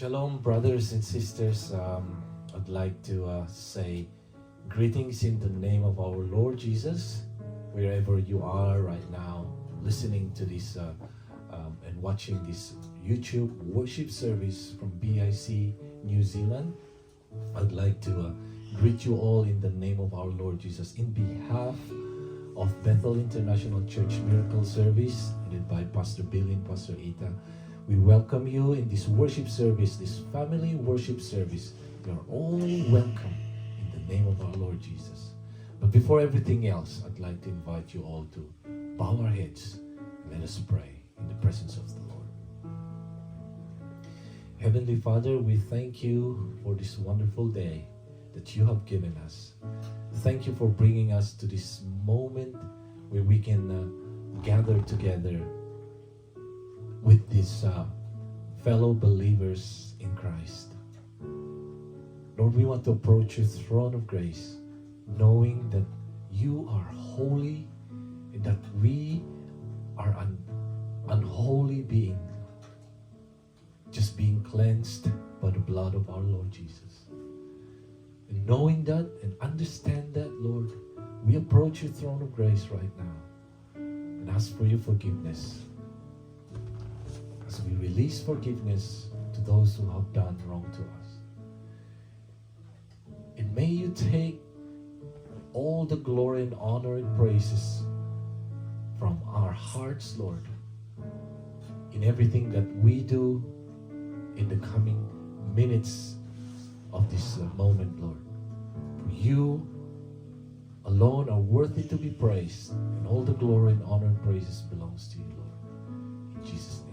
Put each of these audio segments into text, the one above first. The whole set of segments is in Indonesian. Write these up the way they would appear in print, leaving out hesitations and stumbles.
Shalom, brothers and sisters. I'd like to say greetings in the name of our Lord Jesus, wherever you are right now, listening to this and watching this YouTube worship service from BIC New Zealand. I'd like to greet you all in the name of our Lord Jesus, in behalf of Bethel International Church Miracle Service, headed by Pastor Billy and Pastor Ita. We welcome you in this worship service, this family worship service. You are all welcome in the name of our Lord Jesus. But before everything else, I'd like to invite you all to bow our heads and let us pray in the presence of the Lord. Heavenly Father, we thank you for this wonderful day that you have given us. Thank you for bringing us to this moment where we can gather together with these fellow believers in Christ. Lord, we want to approach your throne of grace, knowing that you are holy and that we are unholy being, just being cleansed by the blood of our Lord Jesus. And knowing that and understand that, Lord, we approach your throne of grace right now and ask for your forgiveness, as we release forgiveness to those who have done wrong to us. And may you take all the glory and honor and praises from our hearts, Lord, in everything that we do in the coming minutes of this moment, Lord. For you alone are worthy to be praised, and all the glory and honor and praises belongs to you, Lord. In Jesus' name.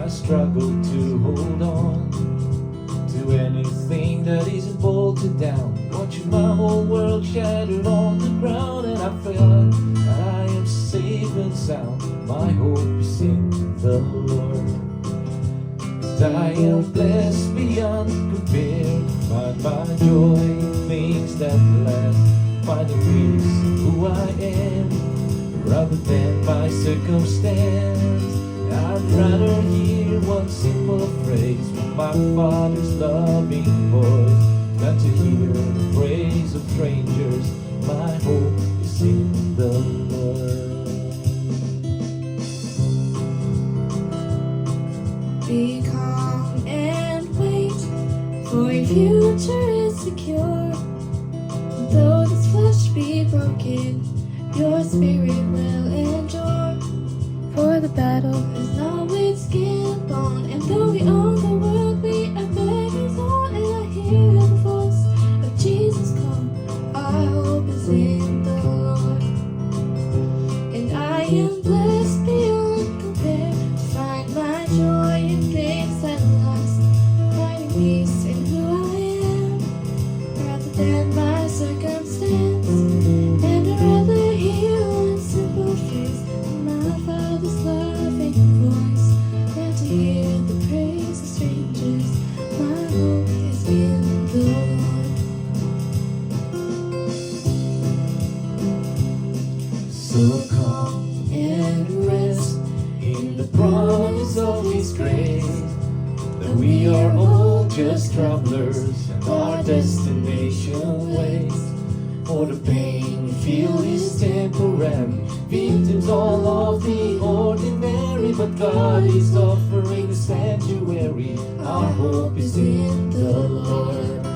Struggle to hold on to anything that isn't bolted down. Watching my whole world shattered on the ground, and I felt I am safe and sound. My hope is in the Lord. And I am blessed beyond compare. Find my joy in things that last. Finding peace in who I am, rather than my circumstance. I'd rather hear one simple phrase from my Father's loving voice than to hear the praise of strangers. My hope is in the Lord. Be calm and wait, for your future is secure. Though this flesh be broken, your spirit will endure. For the battle is not with skin and bone, and though we own the world, we are beggars on. And I hear the voice of Jesus call. Our hope is in the Lord, and I am blessed beyond compare. To find my joy in things that last, finding peace in who I am, rather than my circumstance. And I'd rather hear one simple phrase from my Father's loving voice than to hear the praise of strangers. My hope is in the Lord. So come and rest in the promise of His grace, that we are all just travelers and our destination waits. For the pain we feel is temporary, victims all of the ordinary, but God is offering a sanctuary. Our hope is in the Lord.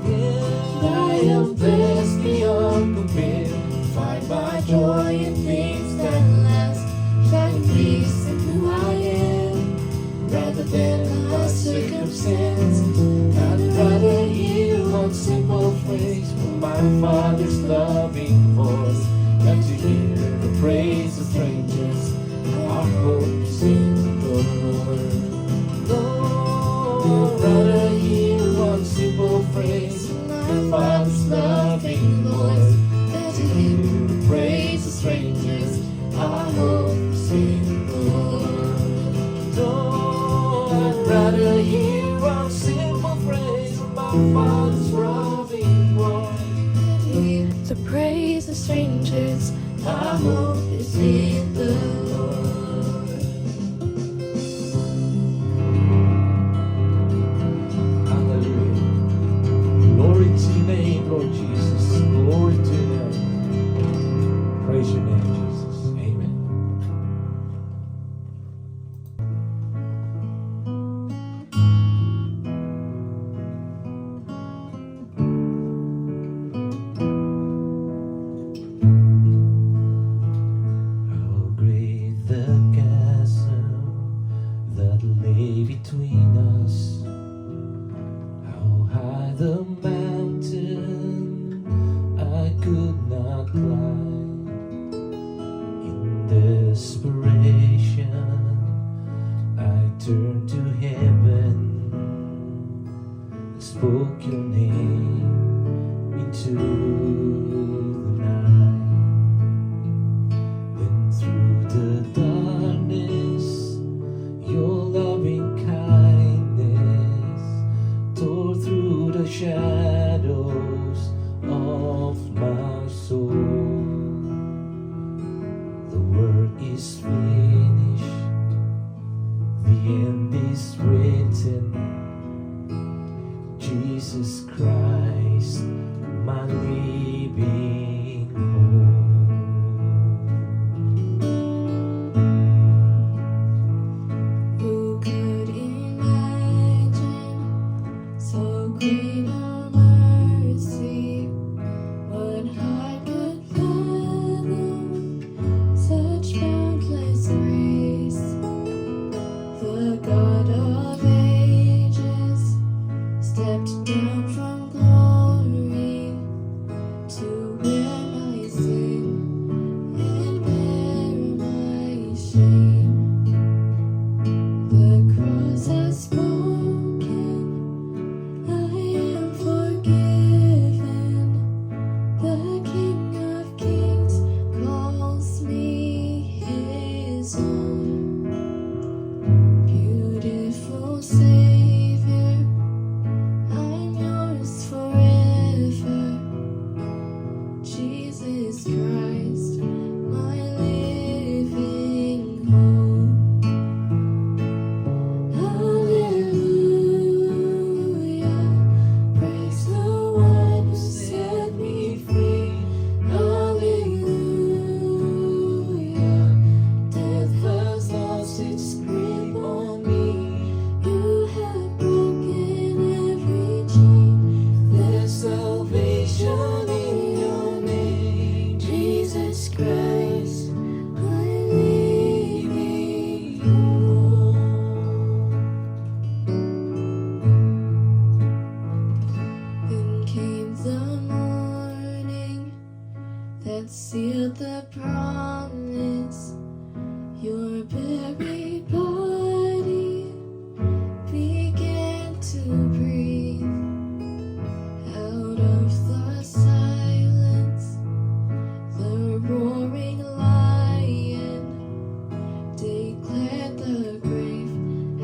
And I am blessed beyond compare. Find my joy in things that last, finding peace in who I am, rather than my circumstance. I'd rather hear one simple phrase from my Father's loving voice than to hear the praise of strangers. Our hope is in the Lord. Lord, rather strangers, our hope is in the Lord. Hallelujah. Glory to your name, Lord Jesus. Glory to your name. Praise your name, Jesus. Amen. How great the chasm that lay between us. How high the mountain I could not climb. In desperation, I turned to heaven, spoke your name into the night. Then through the darkness, your loving kindness tore through the shadows of my soul. The work is finished, the end is written. Jesus Christ, my living hope. Who could imagine so great a mercy? What heart could fathom such boundless grace? The God of ages stepped down from glory to wear my sin and bear my shame. The cross has spoken, I am forgiven. The King of Kings calls me his own. Beautiful Savior, I'm yours forever. Jesus Christ, my living hope. Hallelujah, praise the one who set me free. Hallelujah, death has lost its grip on me. You have broken every chain. There's salvation in your name, Jesus Christ, my living hope. Then came the morning that sealed the promise. Your buried body began to breathe. Out of the silence, the roaring lion declared the grave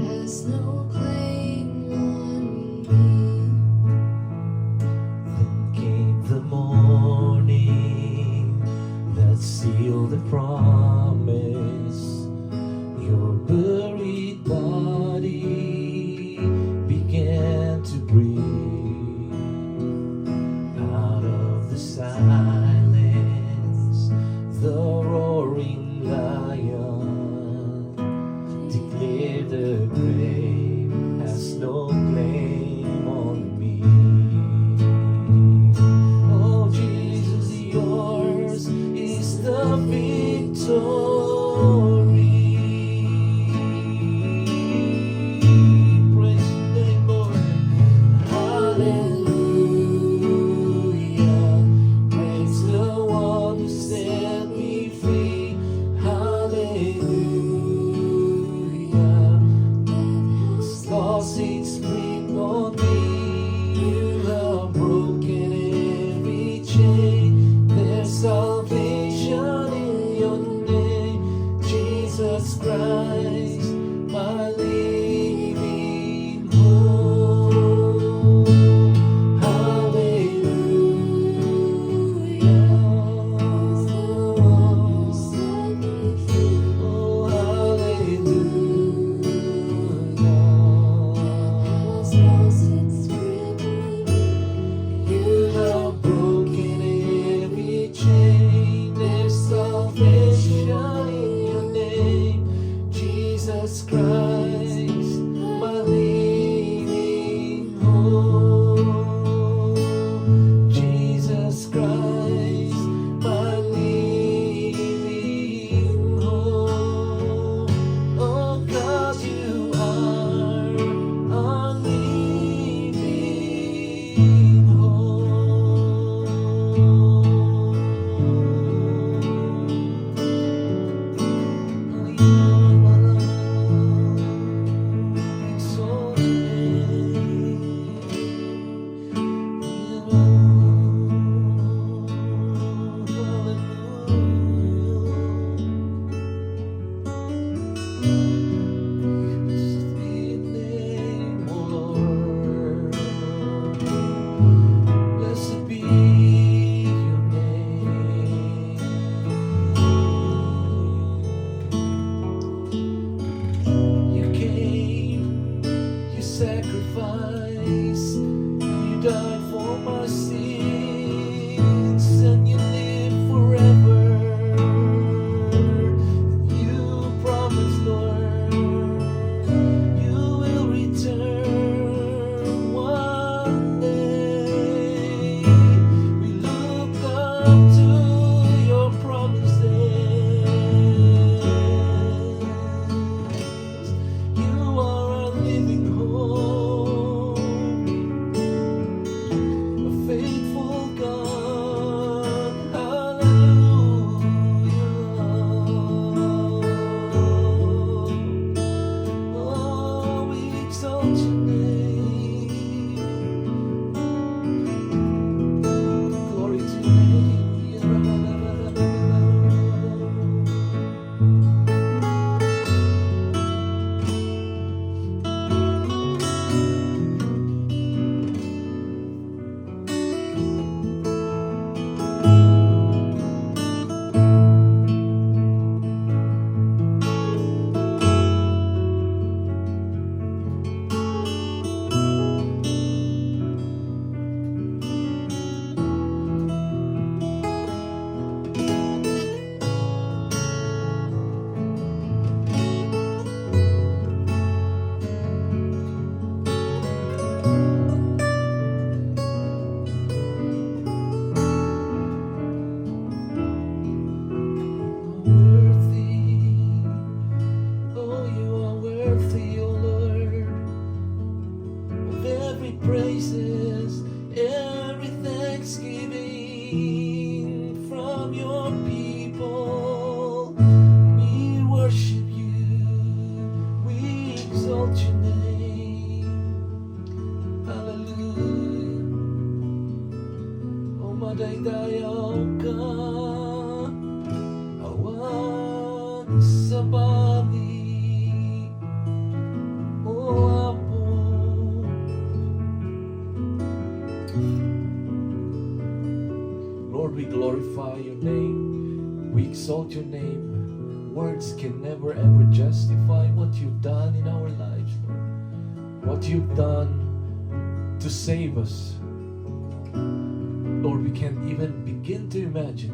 has no claim on me. Then came the morning that sealed the promise. Your buried body began to breathe. Out of the silence, the roaring lion declared the grave has no claim on me. Oh Jesus, yours is the victory. Praise your name, Lord. Hallelujah, praise the one who set me free. Hallelujah, death has lost its grip on me. You have broken every chain. There's salvation in your name. We exalt your name. Words can never ever justify what you've done in our lives, Lord. What you've done to save us. Lord, we can't even begin to imagine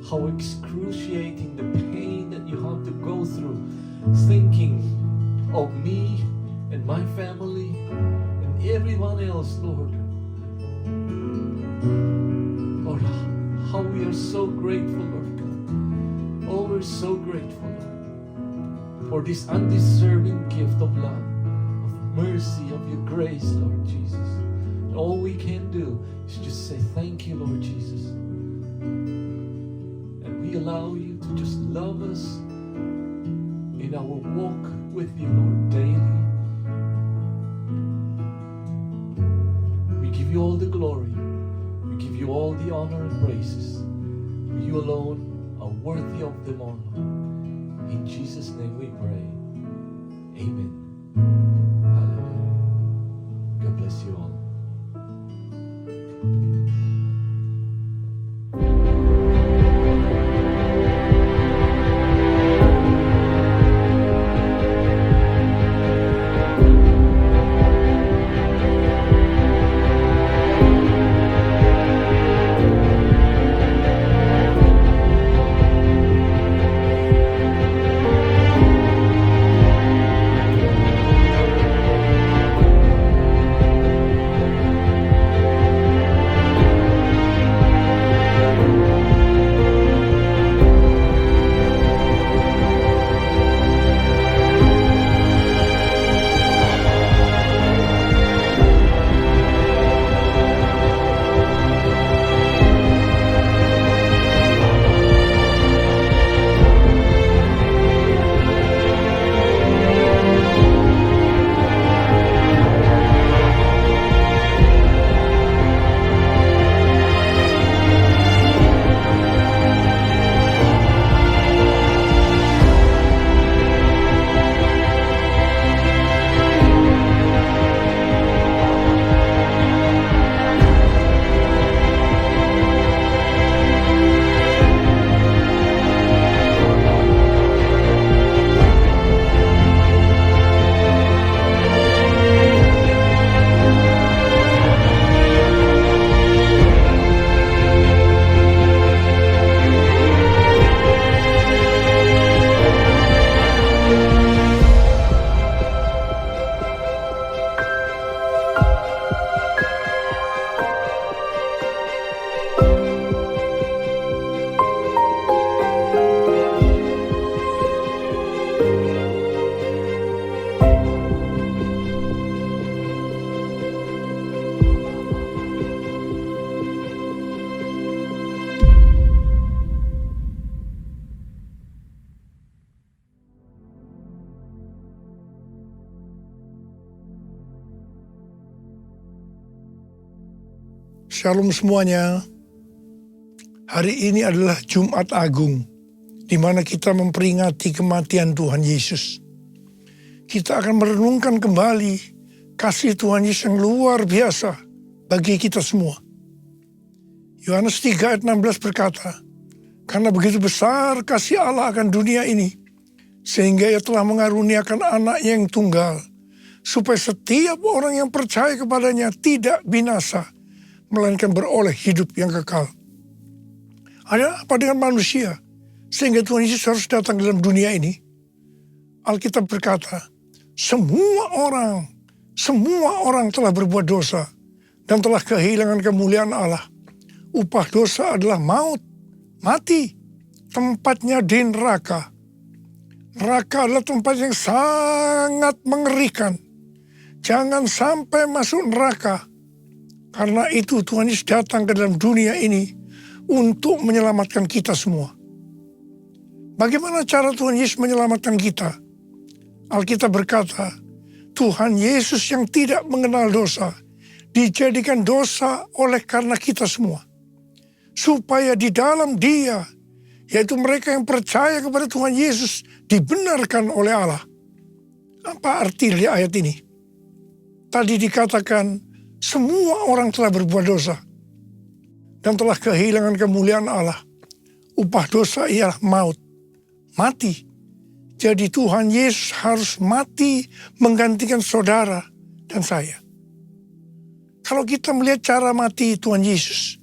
how excruciating the pain that you have to go through thinking of me and my family and everyone else, Lord. Lord, how we are so grateful, Lord God. Oh, we're so grateful, Lord, for this undeserving gift of love, of mercy, of your grace, Lord Jesus. And all we can do is just say thank you, Lord Jesus. And we allow you to just love us in our walk with you, Lord, daily. We give you all the glory. We give you all the honor and praises. You alone are worthy of them all. In Jesus' name we pray. Amen. Hallelujah. God bless you all. Shalom semuanya. Hari ini adalah Jumat Agung, di mana kita memperingati kematian Tuhan Yesus. Kita akan merenungkan kembali kasih Tuhan Yesus yang luar biasa bagi kita semua. Yohanes 3 ayat 16 berkata, "Karena begitu besar kasih Allah akan dunia ini, sehingga Ia telah mengaruniakan anaknya yang tunggal, supaya setiap orang yang percaya kepadanya tidak binasa, melainkan beroleh hidup yang kekal." Ada apa dengan manusia sehingga Tuhan Yesus harus datang dalam dunia ini? Alkitab berkata, semua orang telah berbuat dosa dan telah kehilangan kemuliaan Allah. Upah dosa adalah maut, mati, tempatnya di neraka. Neraka adalah tempat yang sangat mengerikan. Jangan sampai masuk neraka. Karena itu Tuhan Yesus datang ke dalam dunia ini untuk menyelamatkan kita semua. Bagaimana cara Tuhan Yesus menyelamatkan kita? Alkitab berkata, Tuhan Yesus yang tidak mengenal dosa, dijadikan dosa oleh karena kita semua. Supaya di dalam Dia, yaitu mereka yang percaya kepada Tuhan Yesus, dibenarkan oleh Allah. Apa arti dari ayat ini? Tadi dikatakan, semua orang telah berbuat dosa dan telah kehilangan kemuliaan Allah. upah dosa ialah maut, mati. Jadi Tuhan Yesus harus mati menggantikan saudara dan saya. Kalau kita melihat cara mati Tuhan Yesus,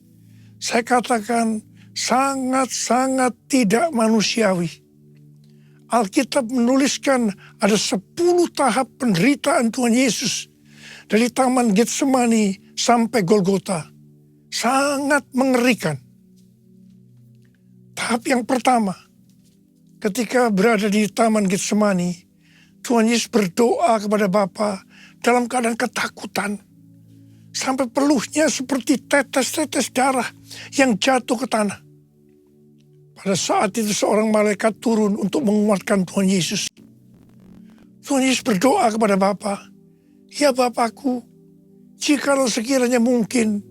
saya katakan sangat-sangat tidak manusiawi. Alkitab menuliskan ada 10 tahap penderitaan Tuhan Yesus dari Taman Getsemani sampai Golgota. Sangat mengerikan. Tahap yang pertama, ketika berada di Taman Getsemani, Tuhan Yesus berdoa kepada Bapa dalam keadaan ketakutan. Sampai peluhnya seperti tetes-tetes darah yang jatuh ke tanah. Pada saat itu seorang malaikat turun untuk menguatkan Tuhan Yesus. Tuhan Yesus berdoa kepada Bapa, "Ya Bapakku, jikalau sekiranya mungkin,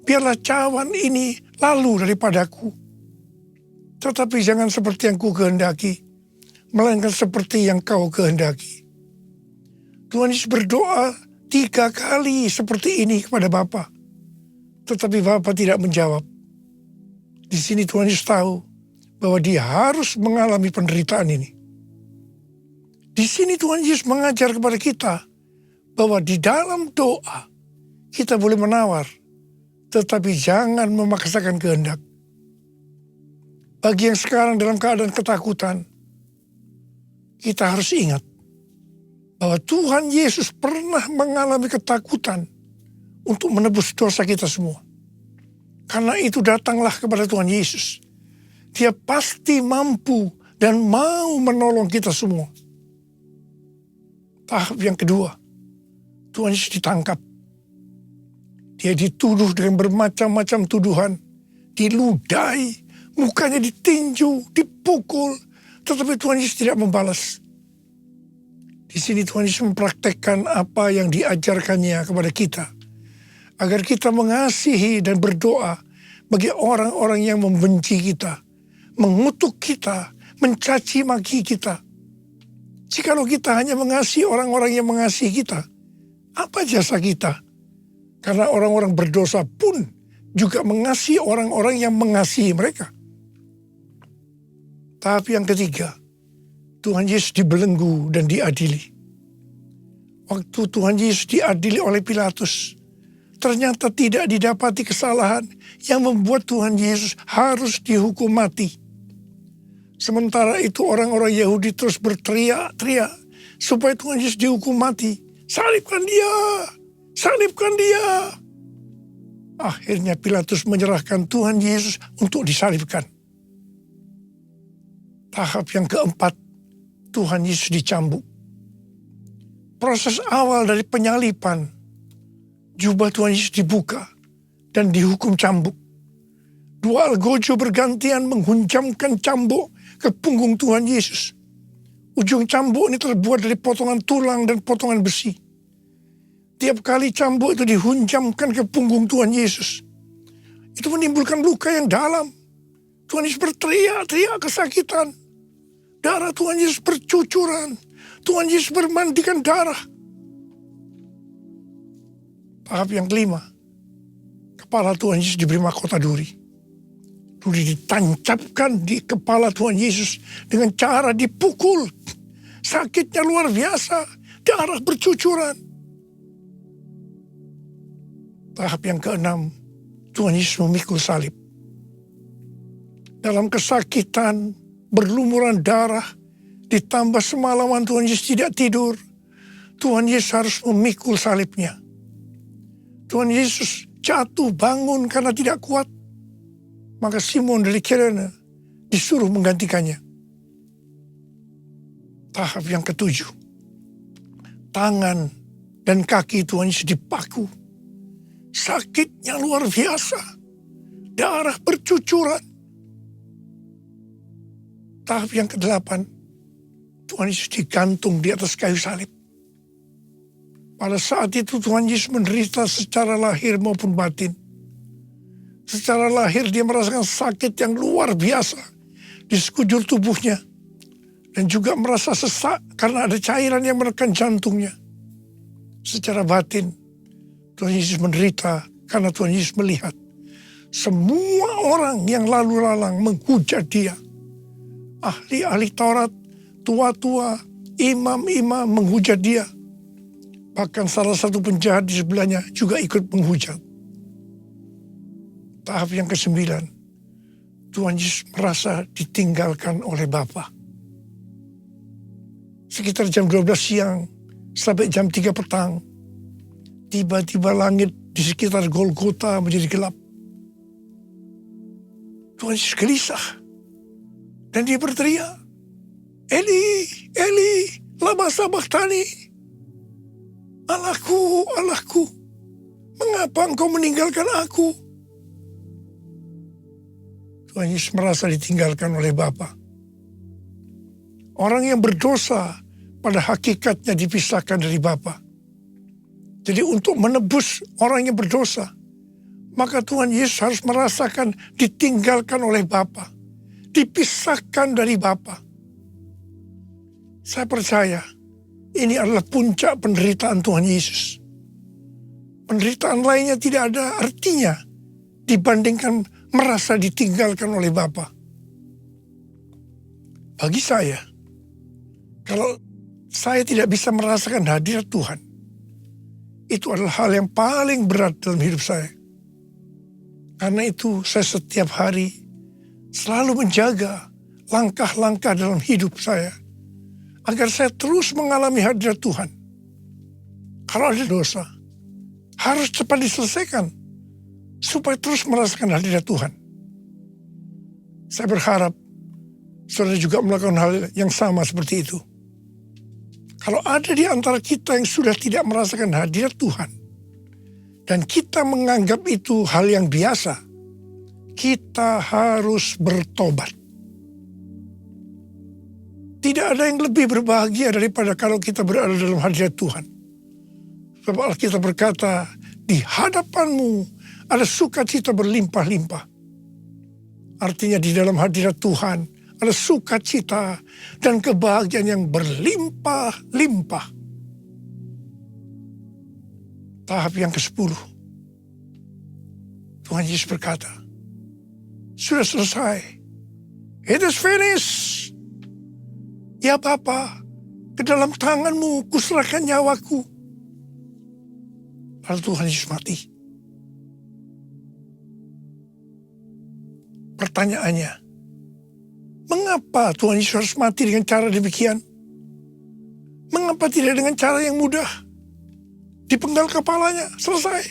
biarlah cawan ini lalu daripadaku. Tetapi jangan seperti yang ku kehendaki, melainkan seperti yang kau kehendaki." Tuhan Yesus berdoa 3 kali seperti ini kepada Bapa. Tetapi Bapa tidak menjawab. Di sini Tuhan Yesus tahu bahwa dia harus mengalami penderitaan ini. Di sini Tuhan Yesus mengajar kepada kita bahwa di dalam doa kita boleh menawar, tetapi jangan memaksakan kehendak. Bagi yang sekarang dalam keadaan ketakutan, kita harus ingat bahwa Tuhan Yesus pernah mengalami ketakutan untuk menebus dosa kita semua. Karena itu datanglah kepada Tuhan Yesus. Dia pasti mampu dan mau menolong kita semua. Tahap yang kedua, Tuhan Yesus ditangkap. Dia dituduh dengan bermacam-macam tuduhan, diludahi, mukanya ditinju, dipukul, tetapi Tuhan Yesus tidak membalas. Di sini Tuhan Yesus mempraktekkan apa yang diajarkannya kepada kita, agar kita mengasihi dan berdoa bagi orang-orang yang membenci kita, mengutuk kita, mencaci maki kita. Jikalau kita hanya mengasihi orang-orang yang mengasihi kita, apa jasa kita? Karena orang-orang berdosa pun juga mengasihi orang-orang yang mengasihi mereka. Tahap yang ketiga, Tuhan Yesus dibelenggu dan diadili. Waktu Tuhan Yesus diadili oleh Pilatus, ternyata tidak didapati kesalahan yang membuat Tuhan Yesus harus dihukum mati. Sementara itu orang-orang Yahudi terus berteriak-teriak supaya Tuhan Yesus dihukum mati. Salibkan dia! Salibkan dia! Akhirnya Pilatus menyerahkan Tuhan Yesus untuk disalibkan. Tahap yang keempat, Tuhan Yesus dicambuk. Proses awal dari penyalipan, jubah Tuhan Yesus dibuka dan dihukum cambuk. 2 algojo bergantian menghunjamkan cambuk ke punggung Tuhan Yesus. Ujung cambuk ini terbuat dari potongan tulang dan potongan besi. Tiap kali cambuk itu dihunjamkan ke punggung Tuhan Yesus, itu menimbulkan luka yang dalam. Tuhan Yesus berteriak-teriak kesakitan. Darah Tuhan Yesus bercucuran. Tuhan Yesus bermandikan darah. Tahap yang kelima, kepala Tuhan Yesus diberi mahkota duri. Duri ditancapkan di kepala Tuhan Yesus dengan cara dipukul. Sakitnya luar biasa. Darah bercucuran. Tahap yang keenam, Tuhan Yesus memikul salib. Dalam kesakitan, berlumuran darah, ditambah semalaman Tuhan Yesus tidak tidur, Tuhan Yesus harus memikul salibnya. Tuhan Yesus jatuh bangun karena tidak kuat. Maka Simon dari Kirene disuruh menggantikannya. Tahap yang ketujuh, tangan dan kaki Tuhan Yesus dipaku. Sakitnya luar biasa. Darah bercucuran. Tahap yang ke-8, Tuhan Yesus digantung di atas kayu salib. Pada saat itu Tuhan Yesus menderita secara lahir maupun batin. Secara lahir dia merasakan sakit yang luar biasa di sekujur tubuhnya. Dan juga merasa sesak karena ada cairan yang menekan jantungnya. Secara batin, Tuhan Yesus menderita karena Tuhan Yesus melihat semua orang yang lalu lalang menghujat dia. Ahli-ahli Taurat, tua-tua, imam-imam menghujat dia. Bahkan salah satu penjahat di sebelahnya juga ikut menghujat. Tahap yang ke-9, Tuhan Yesus merasa ditinggalkan oleh Bapa. Sekitar jam 12 siang sampai jam 3 petang, tiba-tiba langit di sekitar Golgota menjadi gelap. Tuhan Yesus gelisah. Dan dia berteriak, Eli, Eli, lama sabachthani. Allahku, Allahku, mengapa engkau meninggalkan aku? Tuhan Yesus merasa ditinggalkan oleh Bapa. Orang yang berdosa pada hakikatnya dipisahkan dari Bapa. Jadi untuk menebus orang yang berdosa, maka Tuhan Yesus harus merasakan ditinggalkan oleh Bapa, dipisahkan dari Bapa. Saya percaya ini adalah puncak penderitaan Tuhan Yesus. Penderitaan lainnya tidak ada artinya dibandingkan merasa ditinggalkan oleh Bapa. Bagi saya, kalau saya tidak bisa merasakan hadirat Tuhan, itu adalah hal yang paling berat dalam hidup saya. Karena itu saya setiap hari selalu menjaga langkah-langkah dalam hidup saya, agar saya terus mengalami hadirat Tuhan. Kalau ada dosa, harus cepat diselesaikan, supaya terus merasakan hadirat Tuhan. Saya berharap saudara juga melakukan hal yang sama seperti itu. Kalau ada di antara kita yang sudah tidak merasakan hadirat Tuhan, dan kita menganggap itu hal yang biasa, kita harus bertobat. Tidak ada yang lebih berbahagia daripada kalau kita berada dalam hadirat Tuhan. Sebab Alkitab berkata, di hadapanmu ada sukacita berlimpah-limpah. Artinya di dalam hadirat Tuhan ada sukacita dan kebahagiaan yang berlimpah-limpah. Tahap yang ke-10. Tuhan Yesus berkata, sudah selesai. It is finished. Ya Bapa, ke dalam tanganmu kuserahkan nyawaku. Lalu Tuhan Yesus mati. Pertanyaannya, mengapa Tuhan Yesus harus mati dengan cara demikian? Mengapa tidak dengan cara yang mudah? Dipenggal kepalanya, selesai.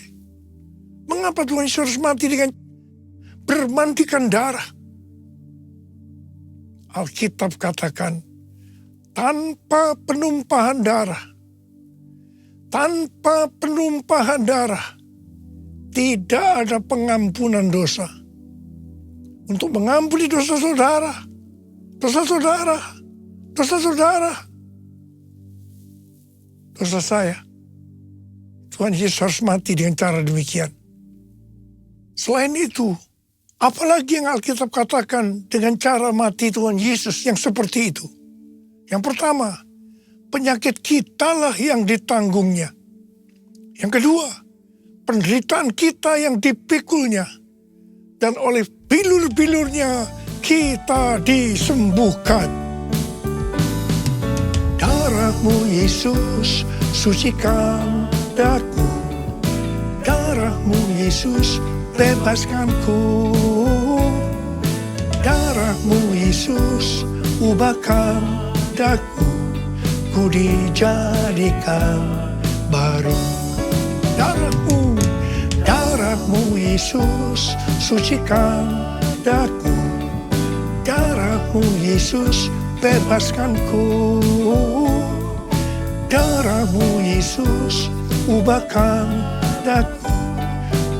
Mengapa Tuhan Yesus harus mati dengan bermandikan darah? Alkitab katakan, tanpa penumpahan darah, tidak ada pengampunan dosa. Untuk mengampuni dosa saudara, dosa saya, Tuhan Yesus harus mati dengan cara demikian. Selain itu, apalagi yang Alkitab katakan dengan cara mati Tuhan Yesus yang seperti itu? Yang pertama, penyakit kitalah yang ditanggungnya. Yang kedua, penderitaan kita yang dipikulnya. Dan oleh bilur-bilurnya kita disembuhkan. Darah-Mu Yesus sucikan daku. Darah-Mu Yesus bebaskanku. Darah-Mu Yesus ubahkan daku. Ku dijadikan baru. Darah-Mu Yesus sucikan daku. Darah-Mu Yesus bebaskanku. Darah-Mu Yesus ubahkan daku.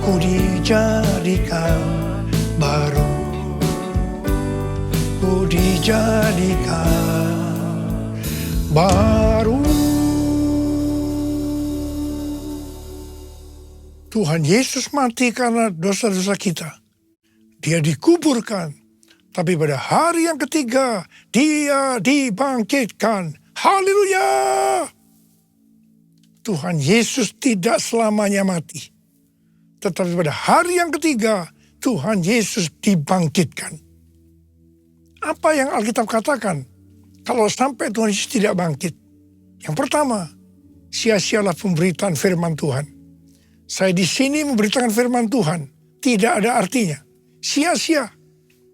Ku dijadikan baru. Ku dijadikan baru. Tuhan Yesus mati karena dosa-dosa kita. Dia dikuburkan. Tapi pada hari yang ketiga, dia dibangkitkan. Haleluya! Tuhan Yesus tidak selamanya mati. Tetapi pada hari yang ketiga, Tuhan Yesus dibangkitkan. Apa yang Alkitab katakan kalau sampai Tuhan Yesus tidak bangkit? Yang pertama, sia-sialah pemberitaan firman Tuhan. Saya di sini memberitakan firman Tuhan, tidak ada artinya. Sia-sia.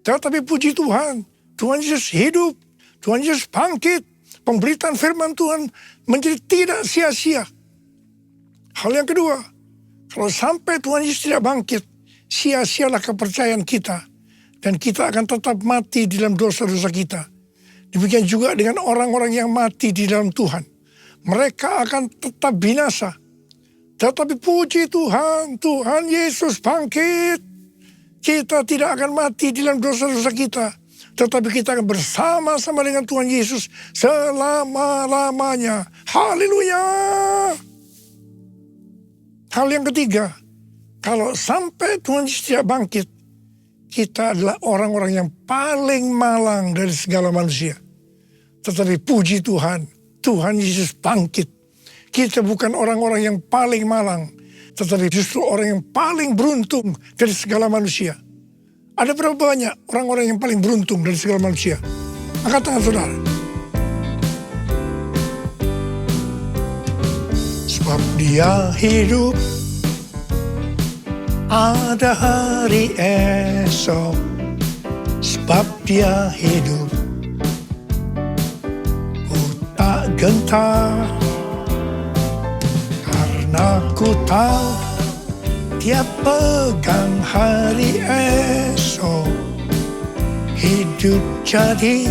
Tetapi puji Tuhan, Tuhan Yesus hidup, Tuhan Yesus bangkit. Pemberitaan firman Tuhan menjadi tidak sia-sia. Hal yang kedua, kalau sampai Tuhan Yesus tidak bangkit, sia-sialah kepercayaan kita. Dan kita akan tetap mati di dalam dosa-dosa kita. Demikian juga dengan orang-orang yang mati di dalam Tuhan. Mereka akan tetap binasa. Tetapi puji Tuhan, Tuhan Yesus bangkit. Kita tidak akan mati di dalam dosa-dosa kita. Tetapi kita akan bersama-sama dengan Tuhan Yesus selama-lamanya. Haleluya! Hal yang ketiga, kalau sampai Tuhan Yesus tidak bangkit, kita adalah orang-orang yang paling malang dari segala manusia. Tetapi puji Tuhan, Tuhan Yesus bangkit. Kita bukan orang-orang yang paling malang, tetapi justru orang yang paling beruntung dari segala manusia. Ada berapa banyak orang-orang yang paling beruntung dari segala manusia? Angkat tangan saudara. Sebab dia hidup, ada hari esok. Sebab dia hidup, ku tak gentar. Karena ku tahu dia pegang hari esok. Hidup jadi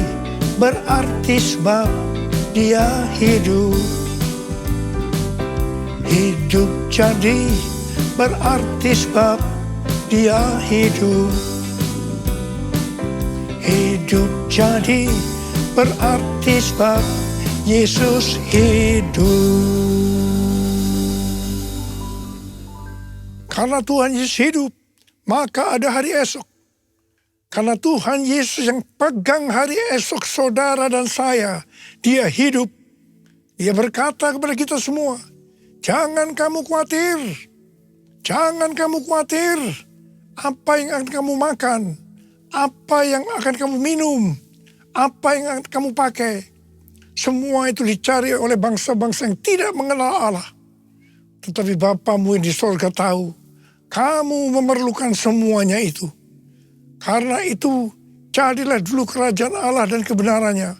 berarti sebab dia hidup. Hidup jadi berarti sebab dia hidup. Hidup jadi berarti sebab Yesus hidup. Karena Tuhan Yesus hidup, maka ada hari esok. Karena Tuhan Yesus yang pegang hari esok saudara dan saya, dia hidup. Dia berkata kepada kita semua, jangan kamu khawatir. Jangan kamu khawatir. Apa yang akan kamu makan, apa yang akan kamu minum, apa yang akan kamu pakai. Semua itu dicari oleh bangsa-bangsa yang tidak mengenal Allah. Tetapi Bapamu yang di surga tahu, kamu memerlukan semuanya itu. Karena itu, jadilah dulu kerajaan Allah dan kebenarannya.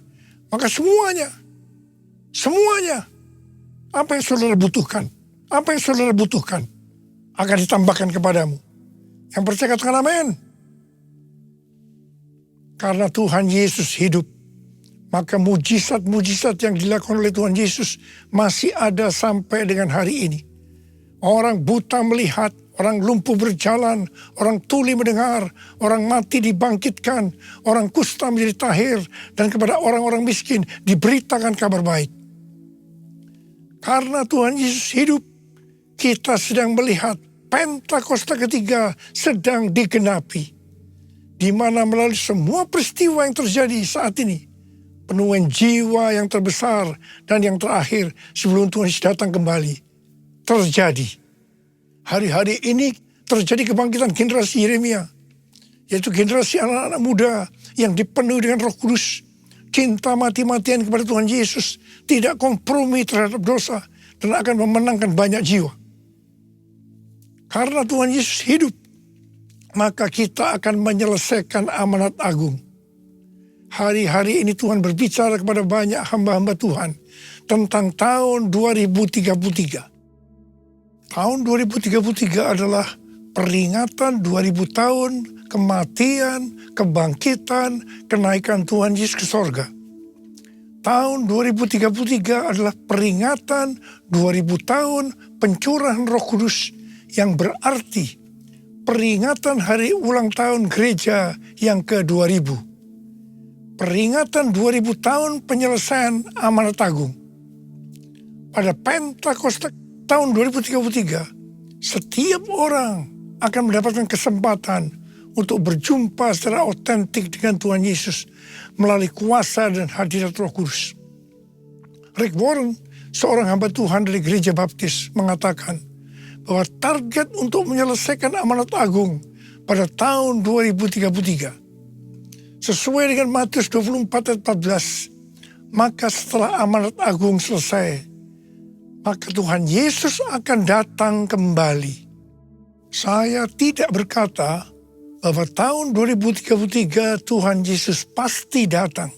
Maka semuanya, apa yang saudara butuhkan, akan ditambahkan kepadamu. Yang percaya katakan amin. Karena Tuhan Yesus hidup, maka mujizat-mujizat yang dilakukan oleh Tuhan Yesus masih ada sampai dengan hari ini. Orang buta melihat, orang lumpuh berjalan, orang tuli mendengar, orang mati dibangkitkan, orang kusta menjadi tahir, dan kepada orang-orang miskin diberitakan kabar baik. Karena Tuhan Yesus hidup, kita sedang melihat Pentakosta ketiga sedang digenapi. Di mana melalui semua peristiwa yang terjadi saat ini, penuaian jiwa yang terbesar dan yang terakhir sebelum Tuhan Yesus datang kembali terjadi. Hari-hari ini terjadi kebangkitan generasi Yeremia, yaitu generasi anak-anak muda yang dipenuhi dengan Roh Kudus, cinta mati-matian kepada Tuhan Yesus, tidak kompromi terhadap dosa, dan akan memenangkan banyak jiwa. Karena Tuhan Yesus hidup, maka kita akan menyelesaikan amanat agung. Hari-hari ini Tuhan berbicara kepada banyak hamba-hamba Tuhan tentang tahun 2033. Tahun 2033 adalah peringatan 2000 tahun kematian, kebangkitan, kenaikan Tuhan Yesus ke sorga. Tahun 2033 adalah peringatan 2000 tahun pencurahan Roh Kudus, yang berarti peringatan hari ulang tahun gereja yang ke-2000. Peringatan 2000 tahun penyelesaian amanat agung. Pada Pentakosta tahun 2033, setiap orang akan mendapatkan kesempatan untuk berjumpa secara otentik dengan Tuhan Yesus melalui kuasa dan hadirat Roh Kudus. Rick Warren, seorang hamba Tuhan dari Gereja Baptis, mengatakan bahwa target untuk menyelesaikan amanat agung pada tahun 2033. Sesuai dengan Matius 24 ayat 14, maka setelah amanat agung selesai, maka Tuhan Yesus akan datang kembali. Saya tidak berkata bahwa tahun 2033 Tuhan Yesus pasti datang.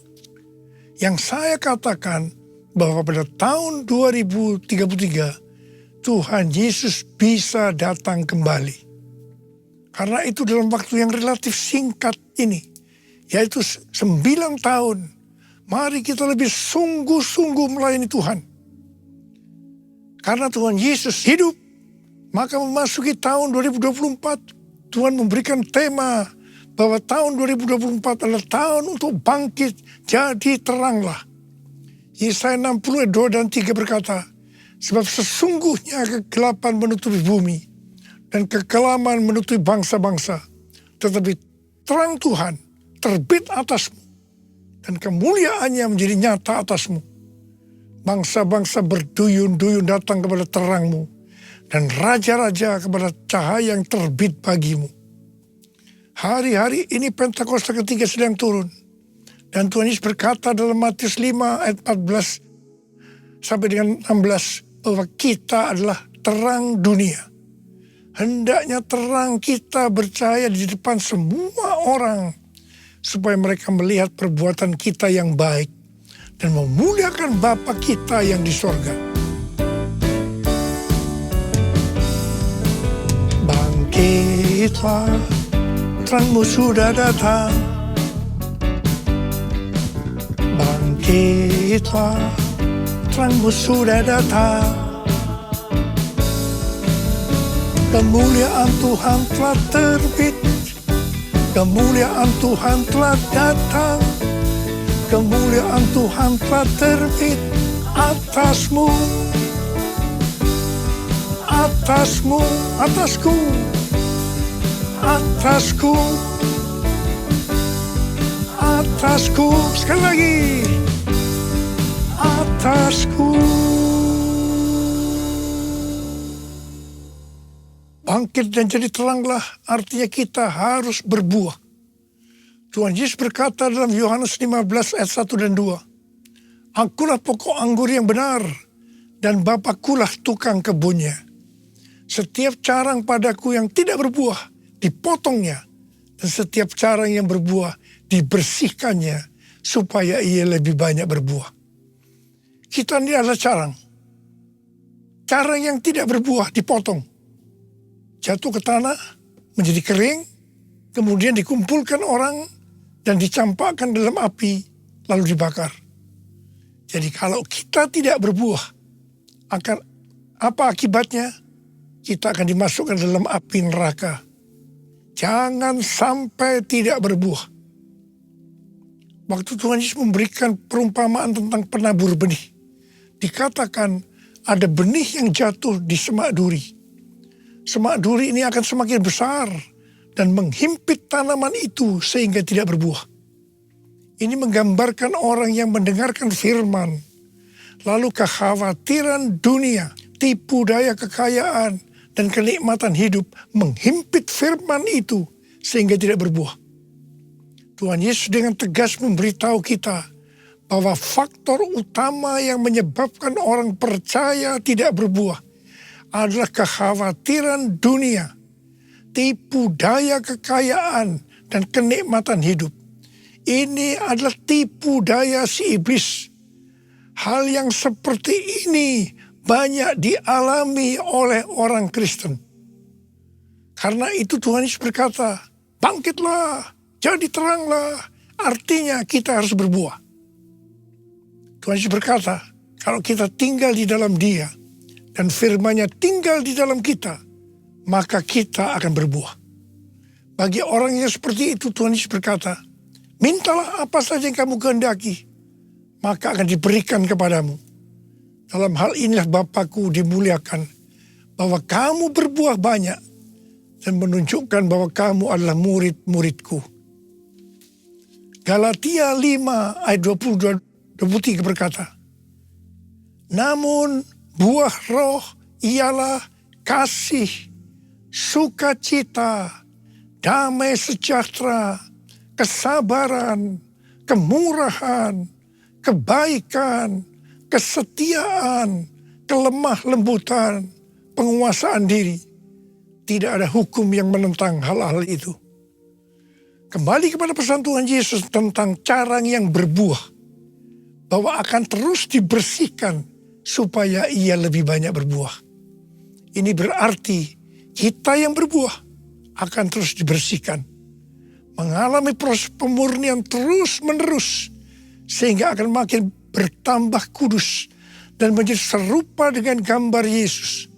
Yang saya katakan bahwa pada tahun 2033 Tuhan Yesus bisa datang kembali. Karena itu dalam waktu yang relatif singkat ini, yaitu 9 tahun, mari kita lebih sungguh-sungguh melayani Tuhan. Karena Tuhan Yesus hidup, maka memasuki tahun 2024, Tuhan memberikan tema bahwa tahun 2024 adalah tahun untuk bangkit, jadi teranglah. Yesaya 60 ayat 2 dan 3 berkata, sebab sesungguhnya kegelapan menutupi bumi, dan kekelaman menutupi bangsa-bangsa, tetapi terang Tuhan terbit atasmu, dan kemuliaannya menjadi nyata atasmu. Bangsa-bangsa berduyun-duyun datang kepada terangmu, dan raja-raja kepada cahaya yang terbit bagimu. Hari-hari ini Pentakosta ketiga sedang turun. Dan Tuhan Yesus berkata dalam Matius 5 ayat 14 sampai dengan 16 bahwa kita adalah terang dunia. Hendaknya terang kita bercahaya di depan semua orang, supaya mereka melihat perbuatan kita yang baik dan memuliakan Bapa kita yang di sorga. Bangkitlah, terangmu sudah datang. Bangkitlah, terangmu sudah datang. Kemuliaan Tuhan telah terbit, kemuliaan Tuhan telah datang, kemuliaan Tuhan telah terbit atasmu, atasmu, atasku, atasku, atasku, sekali lagi, atasku. Bangkit dan jadi teranglah, artinya kita harus berbuah. Tuhan Yesus berkata dalam Yohanes 15 ayat 1 dan 2, Akulah pokok anggur yang benar, dan Bapakulah tukang kebunnya. Setiap carang padaku yang tidak berbuah, dipotongnya, dan setiap carang yang berbuah, dibersihkannya, supaya ia lebih banyak berbuah. Kita ini adalah carang. Carang yang tidak berbuah dipotong, jatuh ke tanah, menjadi kering, kemudian dikumpulkan orang dan dicampakkan dalam api, lalu dibakar. Jadi kalau kita tidak berbuah, akan apa akibatnya? Kita akan dimasukkan dalam api neraka. Jangan sampai tidak berbuah. Waktu Tuhan Yesus memberikan perumpamaan tentang penabur benih, dikatakan ada benih yang jatuh di semak duri. Semak duri ini akan semakin besar dan menghimpit tanaman itu sehingga tidak berbuah. Ini menggambarkan orang yang mendengarkan firman, lalu kekhawatiran dunia, tipu daya kekayaan, dan kenikmatan hidup menghimpit firman itu sehingga tidak berbuah. Tuhan Yesus dengan tegas memberitahu kita bahwa faktor utama yang menyebabkan orang percaya tidak berbuah adalah kekhawatiran dunia, tipu daya kekayaan, dan kenikmatan hidup. Ini adalah tipu daya si iblis. Hal yang seperti ini banyak dialami oleh orang Kristen. Karena itu Tuhan Yesus berkata, bangkitlah, jadi teranglah. Artinya kita harus berbuah. Tuhan Yesus berkata, kalau kita tinggal di dalam Dia, dan firman-Nya tinggal di dalam kita, maka kita akan berbuah. Bagi orang yang seperti itu, Tuhan Yesus berkata, mintalah apa saja yang kamu kehendaki, maka akan diberikan kepadamu. Dalam hal inilah Bapakku dimuliakan, bahwa kamu berbuah banyak, dan menunjukkan bahwa kamu adalah murid-muridku. Galatia 5 ayat 22-23 berkata, namun buah roh ialah kasih, sukacita, damai sejahtera, kesabaran, kemurahan, kebaikan, kesetiaan, kelemah lembutan, penguasaan diri. Tidak ada hukum yang menentang hal-hal itu. Kembali kepada pesan Tuhan Yesus tentang carang yang berbuah. Bahwa akan terus dibersihkan supaya ia lebih banyak berbuah. Ini berarti kita yang berbuah akan terus dibersihkan. Mengalami proses pemurnian terus menerus. Sehingga akan makin bertambah kudus. Dan menjadi serupa dengan gambar Yesus.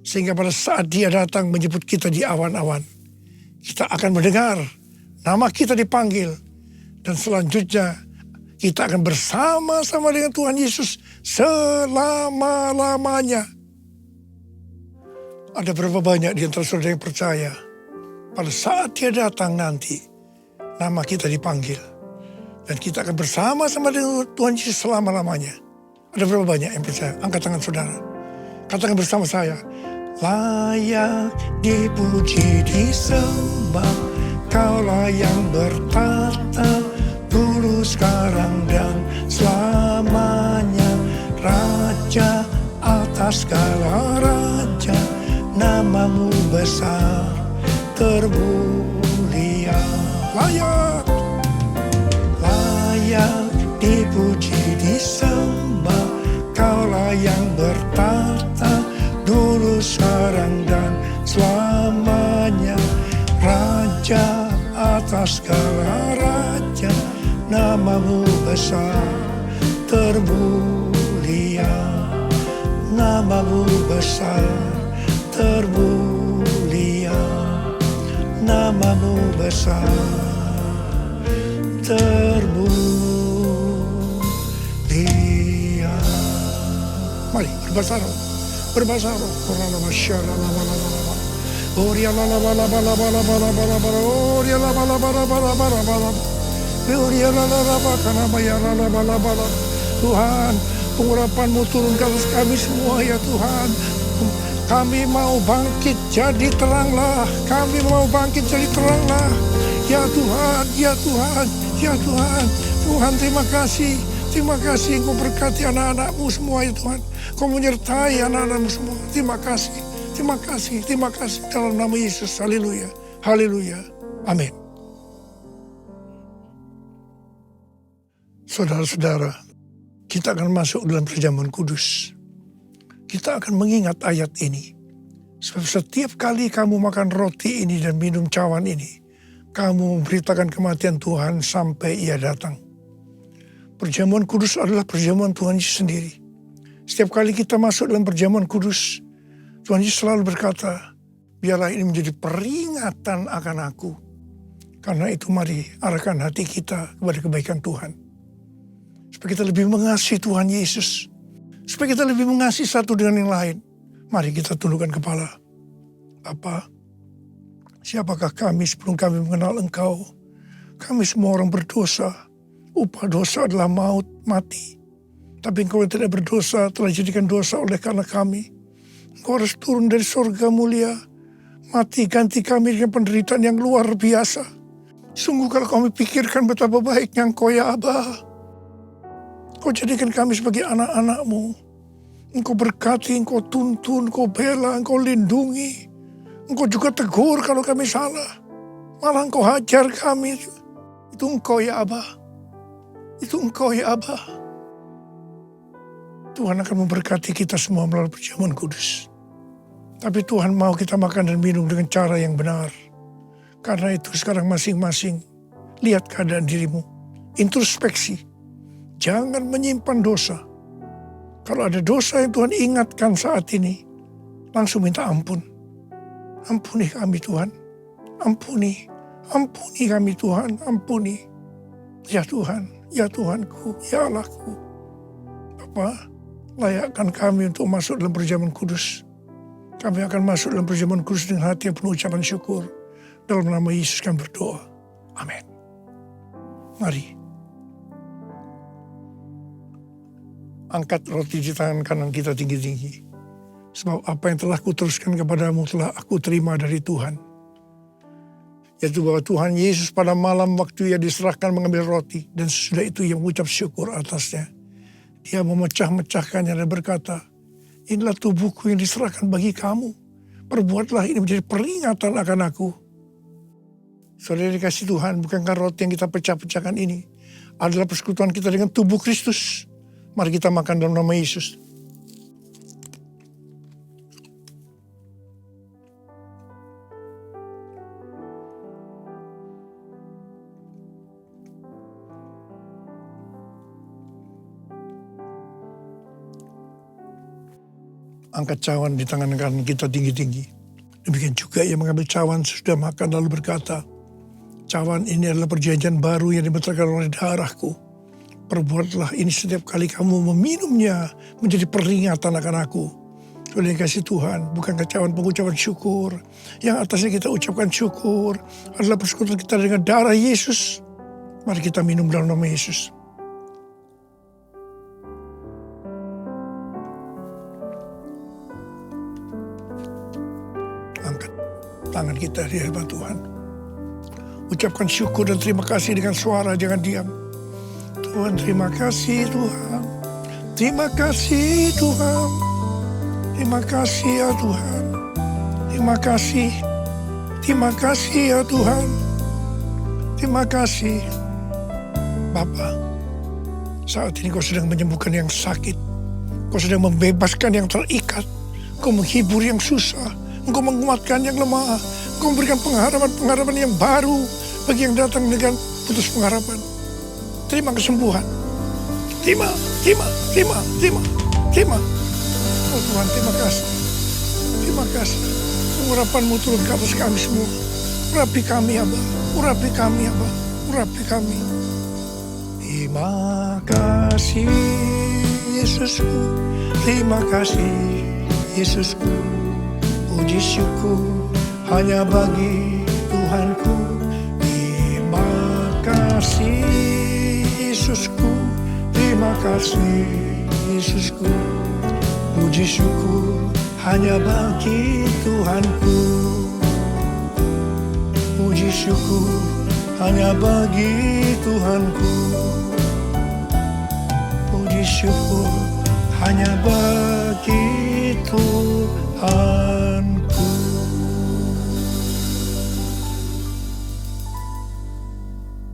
Sehingga pada saat dia datang menyebut kita di awan-awan. Kita akan mendengar nama kita dipanggil. Dan selanjutnya kita akan bersama-sama dengan Tuhan Yesus selama-lamanya. Ada berapa banyak di antara saudara yang percaya. Pada saat dia datang nanti. Nama kita dipanggil. Dan kita akan bersama-sama dengan Tuhan Yesus selama-lamanya. Ada berapa banyak yang percaya? Angkat tangan saudara. Katakan bersama saya. Layak dipuji disembah, Kaulah yang bertata dulu, sekarang, dan selamanya. Raja atas segala raja, namamu besar termulia. Layak, layak dipuji disembah, Kaulah yang bertata dulu, sekarang, dan selamanya. Raja atas segala raja, namamu besar termulia. Namamu besar termulia. Namamu besar termulia. Mari berbahasa roh. Berbahasa roh. Oria la la la la la la la la la la la, oria la la la la la la la la, oria la la la la karena bayar la la la la la. Tuhan, pengurapan-Mu turun ke atas kami semua ya Tuhan. Kami mau bangkit jadi teranglah. Kami mau bangkit jadi teranglah. Ya Tuhan, ya Tuhan, ya Tuhan. Tuhan, terima kasih. Terima kasih Engkau berkati anak-anak-Mu semua ya Tuhan. Kau menyertai anak-anak-Mu semua. Terima kasih. Terima kasih, terima kasih dalam nama Yesus. Haleluya, haleluya, amin. Saudara-saudara, kita akan masuk dalam perjamuan kudus. Kita akan mengingat ayat ini. Sebab setiap kali kamu makan roti ini dan minum cawan ini, kamu memberitakan kematian Tuhan sampai ia datang. Perjamuan kudus adalah perjamuan Tuhan Yesus sendiri. Setiap kali kita masuk dalam perjamuan kudus, Tuhan Yesus selalu berkata, biarlah ini menjadi peringatan akan aku. Karena itu mari arahkan hati kita kepada kebaikan Tuhan. Supaya kita lebih mengasihi Tuhan Yesus. Supaya kita lebih mengasihi satu dengan yang lain. Mari kita tundukkan kepala. Bapa, siapakah kami sebelum kami mengenal Engkau? Kami semua orang berdosa. Upah dosa adalah maut, mati. Tapi Engkau yang tidak berdosa telah dijadikan dosa oleh karena kami. Engkau harus turun dari surga mulia. Mati ganti kami dengan penderitaan yang luar biasa. Sungguh kalau kami pikirkan betapa baiknya Engkau ya Aba. Engkau jadikan kami sebagai anak-anak-Mu. Engkau berkati, Engkau tuntun, Engkau bela, Engkau lindungi. Engkau juga tegur kalau kami salah. Malah Engkau hajar kami. Itu Engkau ya Aba. Itu Engkau ya Aba. Tuhan akan memberkati kita semua melalui perjamuan kudus. Tapi Tuhan mau kita makan dan minum dengan cara yang benar. Karena itu sekarang masing-masing lihat keadaan dirimu. Introspeksi. Jangan menyimpan dosa. Kalau ada dosa yang Tuhan ingatkan saat ini, langsung minta ampun. Ampuni kami Tuhan. Ampuni. Ampuni kami Tuhan. Ampuni. Ya Tuhan. Ya Tuhanku. Ya Allahku. Bapa, layakkan kami untuk masuk dalam perjamuan kudus. Kami akan masuk dalam perjamuan kudus dengan hati yang penuh ucapan syukur. Dalam nama Yesus kami berdoa. Amin. Mari. Angkat roti di tangan kanan kita tinggi-tinggi. Sebab apa yang telah kuteruskan kepadamu telah aku terima dari Tuhan. Yaitu bahwa Tuhan Yesus pada malam waktu ia diserahkan mengambil roti. Dan sesudah itu ia mengucap syukur atasnya. Dia memecah-mecahkannya dan berkata, inilah tubuhku yang diserahkan bagi kamu. Perbuatlah ini menjadi peringatan akan aku. Saudara dikasih Tuhan, bukankah roti yang kita pecah-pecahkan ini adalah persekutuan kita dengan tubuh Kristus. Mari kita makan dalam nama Yesus. Angkat cawan di tangan kanan kita tinggi-tinggi. Demikian juga ia mengambil cawan sesudah makan lalu berkata, cawan ini adalah perjanjian baru yang dibenarkan oleh darahku. Perbuatlah ini setiap kali kamu meminumnya menjadi peringatan akan aku. Oleh kasih Tuhan, bukankah cawan pengucapan syukur yang atasnya kita ucapkan syukur adalah persekutuan kita dengan darah Yesus. Mari kita minum dalam nama Yesus. Angkat tangan kita di hadapan Tuhan. Ucapkan syukur dan terima kasih dengan suara, jangan diam. Tuhan, terima kasih Tuhan. Terima kasih Tuhan. Terima kasih ya Tuhan. Terima kasih. Terima kasih ya Tuhan. Terima kasih. Bapa, saat ini kau sedang menyembuhkan yang sakit. Kau sedang membebaskan yang terikat. Kau menghibur yang susah. Engkau menguatkan yang lemah. Engkau memberikan pengharapan-pengharapan yang baru bagi yang datang dengan putus pengharapan. Terima kesembuhan. Terima. Oh Tuhan, terima kasih. Terima kasih. Pengurapan-Mu turun ke atas kami semua. Urapi kami, Aba. Urapi kami, Aba. Urapi kami. Terima kasih, Yesusku. Terima kasih, Yesusku. Puji syukur hanya bagi Tuhanku. Terima kasih, Yesusku. Terima kasih, Yesusku. Puji syukur hanya bagi Tuhanku. Puji syukur hanya bagi Tuhanku. Puji syukur hanya bagi Tuhanku.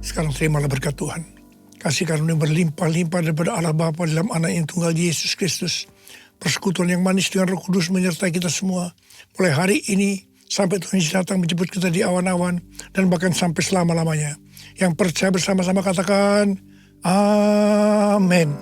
Sekarang terimalah berkat Tuhan. Kasih karunia berlimpah-limpah daripada Allah Bapa dalam anak yang tunggal Yesus Kristus. Persekutuan yang manis dengan Roh Kudus menyertai kita semua. Mulai hari ini sampai Tuhan Yesus datang menjemput kita di awan-awan. Dan bahkan sampai selama-lamanya. Yang percaya bersama-sama katakan, Amin.